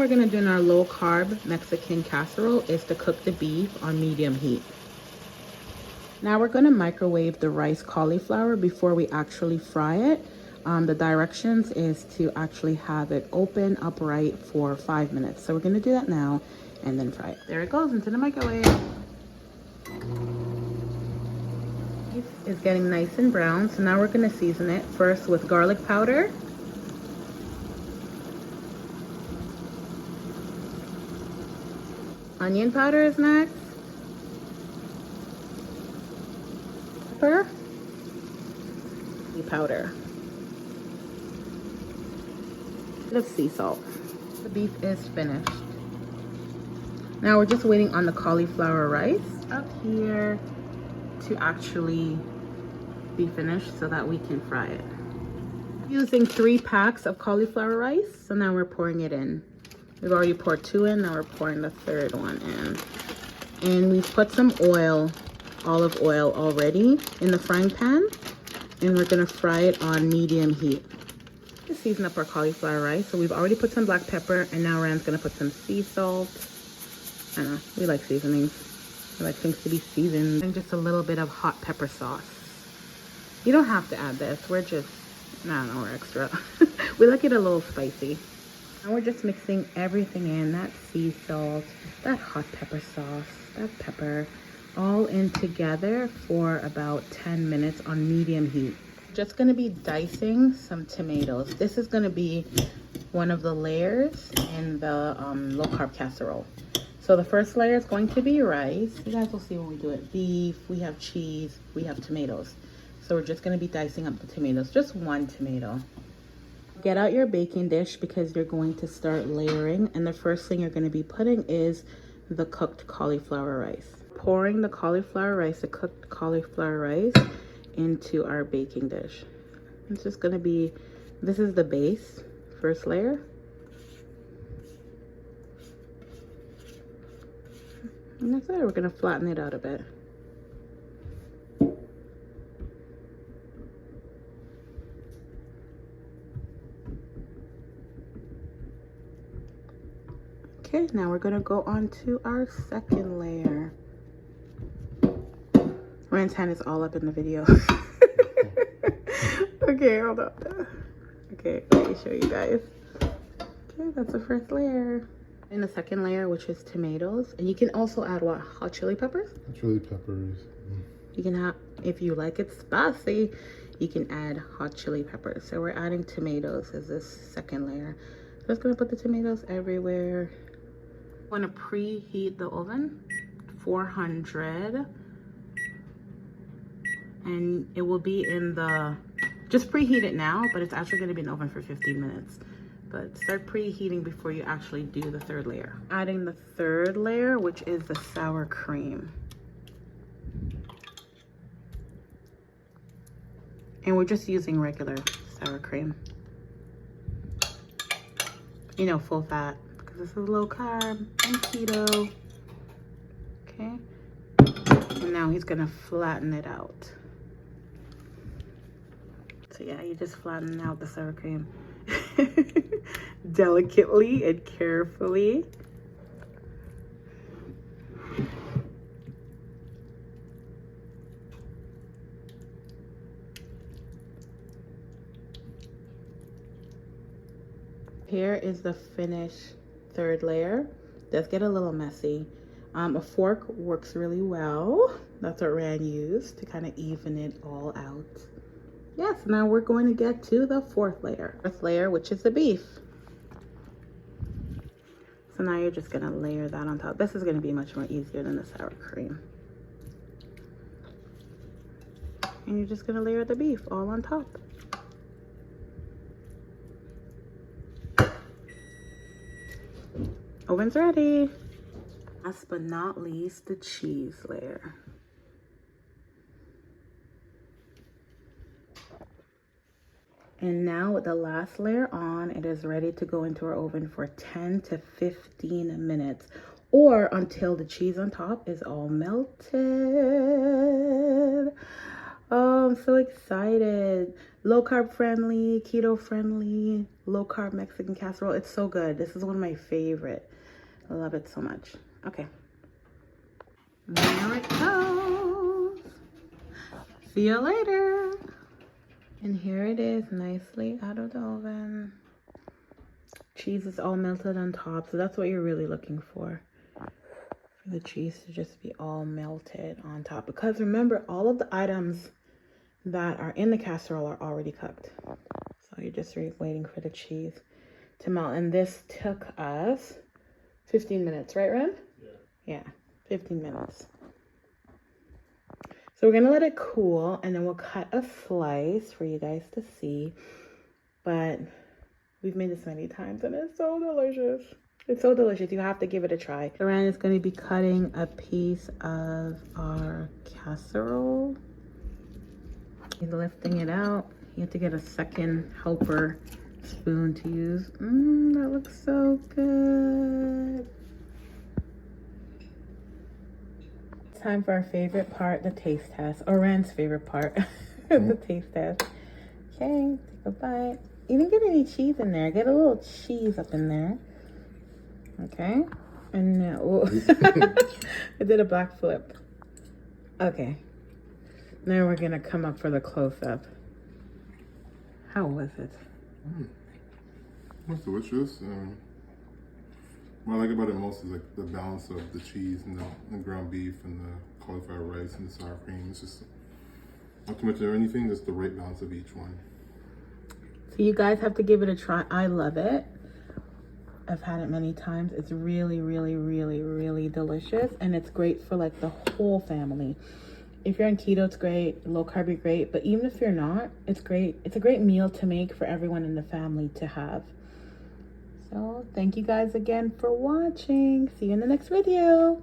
we're gonna do in our low carb Mexican casserole is to cook the beef on medium heat. Now we're gonna microwave the rice cauliflower before we actually fry it. The directions is to actually have it open upright for 5 minutes. So we're gonna do that now and then fry it. There it goes into the microwave. It's getting nice and brown, so now we're gonna season it first with garlic powder, onion powder is next, pepper, powder, a bit of sea salt. The beef is finished. Now we're just waiting on the cauliflower rice up here to actually be finished so that we can fry it. Using 3 packs of cauliflower rice, so now we're pouring it in. We've already poured 2 in, now we're pouring the 3rd one in. And we've put some oil, olive oil already in the frying pan, and we're gonna fry it on medium heat. Just season up our cauliflower rice. So we've already put some black pepper, and now Rand's gonna put some sea salt. I don't know, we like seasonings. I like things to be seasoned. And just a little bit of hot pepper sauce. You don't have to add this, we're just, I don't know, we're extra. We like it a little spicy. Now we're just mixing everything in, that sea salt, that hot pepper sauce, that pepper, all in together for about 10 minutes on medium heat. Just gonna be dicing some tomatoes. This is gonna be one of the layers in the low carb casserole. So the first layer is going to be rice. You guys will see when we do it. Beef, we have cheese, we have tomatoes. So we're just gonna be dicing up the tomatoes, just 1 tomato. Get out your baking dish because you're going to start layering, and the first thing you're gonna be putting is the cooked cauliflower rice. Pouring the cauliflower rice, the cooked cauliflower rice, into our baking dish. It's just gonna be, this is the base, first layer. And that's it, we're gonna flatten it out a bit. Okay, now we're gonna go on to our second layer. Rand's hand is all up in the video. Okay, hold up. Okay, let me show you guys. Okay, that's the first layer. And the second layer, which is tomatoes. And you can also add what? Hot chili peppers? Chili peppers. You can have, if you like it spicy, you can add hot chili peppers. So we're adding tomatoes as this second layer. So just gonna put the tomatoes everywhere. I'm gonna preheat the oven, 400. And it will be in the, just preheat it now, but it's actually gonna be in the oven for 15 minutes. But start preheating before you actually do the 3rd layer. Adding the 3rd layer, which is the sour cream. And we're just using regular sour cream. You know, full fat, because this is low carb and keto. Okay, and now he's gonna flatten it out. So yeah, you just flatten out the sour cream. Delicately and carefully. Here is the finished 3rd layer. It does get a little messy. A fork works really well. That's what Rand used to kind of even it all out. Yes, now we're going to get to the 4th layer. 4th layer, which is the beef. So now you're just gonna layer that on top. This is gonna be much more easier than the sour cream. And you're just gonna layer the beef all on top. Oven's ready. Last but not least, the cheese layer. And now with the last layer on, it is ready to go into our oven for 10 to 15 minutes, or until the cheese on top is all melted. Oh, I'm so excited. Low carb friendly, keto friendly, low carb Mexican casserole. It's so good. This is one of my favorite. I love it so much. Okay. There it goes. See you later. And here it is, nicely out of the oven. Cheese is all melted on top, so that's what you're really looking for the cheese to just be all melted on top. Because remember, all of the items that are in the casserole are already cooked. So you're just waiting for the cheese to melt. And this took us 15 minutes, right, Ren? Yeah, 15 minutes. So we're gonna let it cool and then we'll cut a slice for you guys to see. But we've made this many times and it's so delicious. It's so delicious. You have to give it a try. Ren is going to be cutting a piece of our casserole. He's lifting it out. You have to get a second helper spoon to use. That looks so good. It's time for our favorite part, the taste test. Or Ren's favorite part, the taste test. Okay, take a bite. You didn't get any cheese in there. Get a little cheese up in there. Okay, and now I did a back flip. Okay, now we're gonna come up for the close-up. How was it? It's delicious. What I like about it most is like the balance of the cheese and the ground beef and the cauliflower rice and the sour cream. It's just not too much of anything, just the right balance of each one. So you guys have to give it a try. I love it. I've had it many times. It's really, really, really, really delicious. And it's great for like the whole family. If you're on keto, it's great. Low carb, great. But even if you're not, it's great. It's a great meal to make for everyone in the family to have. So thank you guys again for watching. See you in the next video.